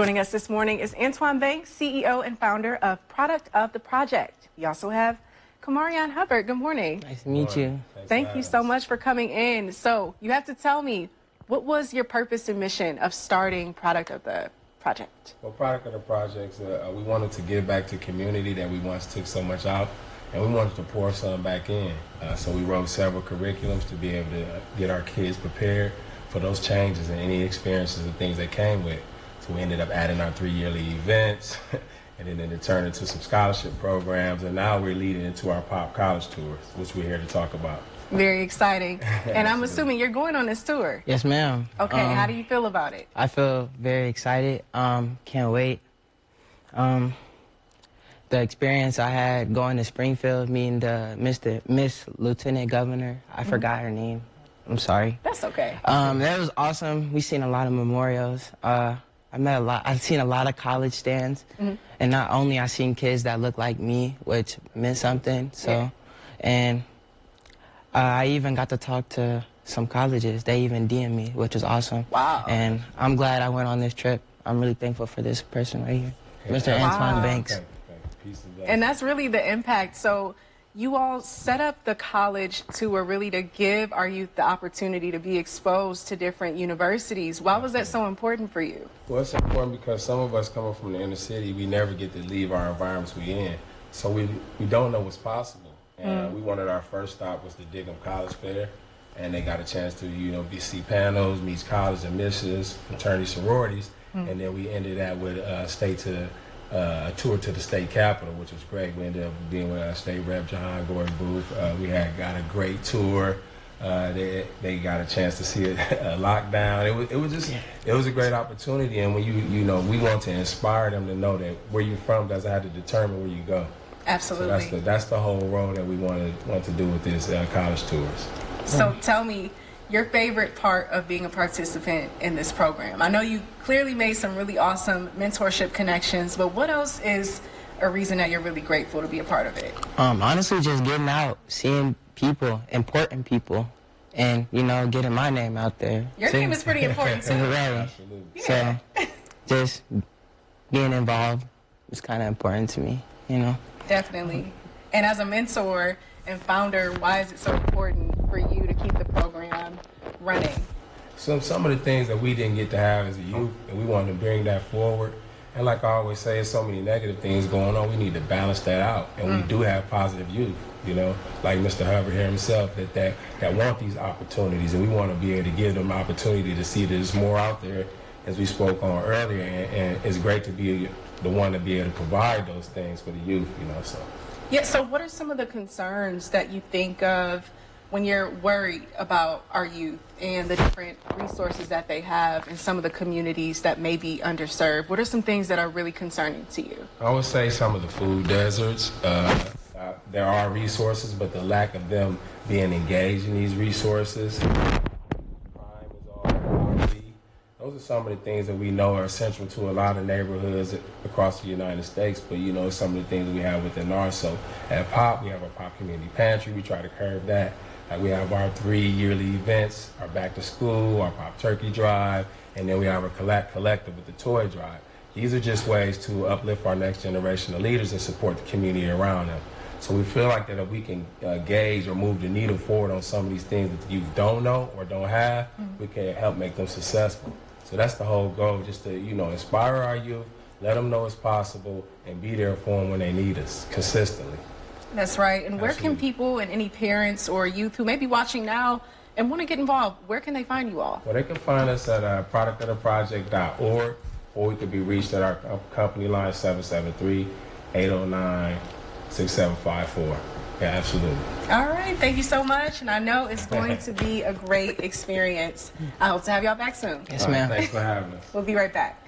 Joining us this morning is Antoine Banks, CEO and founder of Product of the Project. We also have Kamarion Hubbard. Good morning. Nice to meet you. Thank you so much for coming in. So you have to tell me, what was your purpose and mission of starting Product of the Project? Well, Product of the Project, we wanted to give back to community that we once took so much out, and we wanted to pour some back in. So we wrote several curriculums to be able to get our kids prepared for those changes and any experiences and things that came with. So we ended up adding our 3 yearly events, and then it turned into some scholarship programs, and now we're leading into our Pop College tours, which we're here to talk about. Very exciting. And I'm assuming you're going on this tour. Yes, ma'am. Okay, how do you feel about it? I feel very excited. Can't wait. The experience I had going to Springfield, meeting the Miss Lieutenant Governor, I forgot her name. I'm sorry. That's okay. That was awesome. We seen a lot of memorials. I've seen a lot of college stands, and not only I seen kids that look like me, which meant something. So, and I even got to talk to some colleges. They even DM'd me, which was awesome. Wow. And I'm glad I went on this trip. I'm really thankful for this person right here, Mr. Antoine Banks. Okay. Peace and blessings. And that's really the impact. So you all set up the college tour really to give our youth the opportunity to be exposed to different universities. Why was that so important for you? Well, it's important because some of us coming from the inner city, we never get to leave our environments we're in. So we don't know what's possible. And we wanted our first stop was the Digham College Fair. And they got a chance to, see panels, meet college admissions, fraternity sororities. And then we ended that with a tour to the state capitol, which was great. We ended up being with State Rep John Gordon Booth. We got a great tour. They got a chance to see it locked down. It was a great opportunity. And when we want to inspire them to know that where you're from doesn't have to determine where you go. Absolutely. So that's the whole role that we want to do with this college tours. So tell me your favorite part of being a participant in this program. I know you clearly made some really awesome mentorship connections, but what else is a reason that you're really grateful to be a part of it? Honestly, just getting out, seeing people, important people, and, getting my name out there. Your name is pretty important, too. Right. Yeah. So just being involved is kind of important to me, Definitely. And as a mentor and founder, why is it so important for you to keep the program running? So some of the things that we didn't get to have as a youth, and we wanted to bring that forward. And like I always say, there's so many negative things going on. We need to balance that out. And we do have positive youth, like Mr. Hubbard here himself, that want these opportunities. And we want to be able to give them opportunity to see that there's more out there, as we spoke on earlier. And it's great to be the one to be able to provide those things for the youth, so. Yeah, so what are some of the concerns that you think of when you're worried about our youth and the different resources that they have in some of the communities that may be underserved? What are some things that are really concerning to you? I would say some of the food deserts. There are resources, but the lack of them being engaged in these resources. Crime is all poverty. Those are some of the things that we know are central to a lot of neighborhoods across the United States, but some of the things that we have within ours. So at POP, we have our POP Community Pantry. We try to curb that. We have our 3 yearly events, our Back to School, our Pop Turkey Drive, and then we have our Collective with the Toy Drive. These are just ways to uplift our next generation of leaders and support the community around them. So we feel like that if we can gauge or move the needle forward on some of these things that you don't know or don't have, we can help make them successful. So that's the whole goal, just to, inspire our youth, let them know it's possible, and be there for them when they need us consistently. That's right. And where can people and any parents or youth who may be watching now and want to get involved, where can they find you all? Well, they can find us at productoftheproject.org, or we could be reached at our company line, 773-809-6754. Yeah, absolutely. All right. Thank you so much. And I know it's going to be a great experience. I hope to have y'all back soon. Yes, ma'am. Thanks for having us. We'll be right back.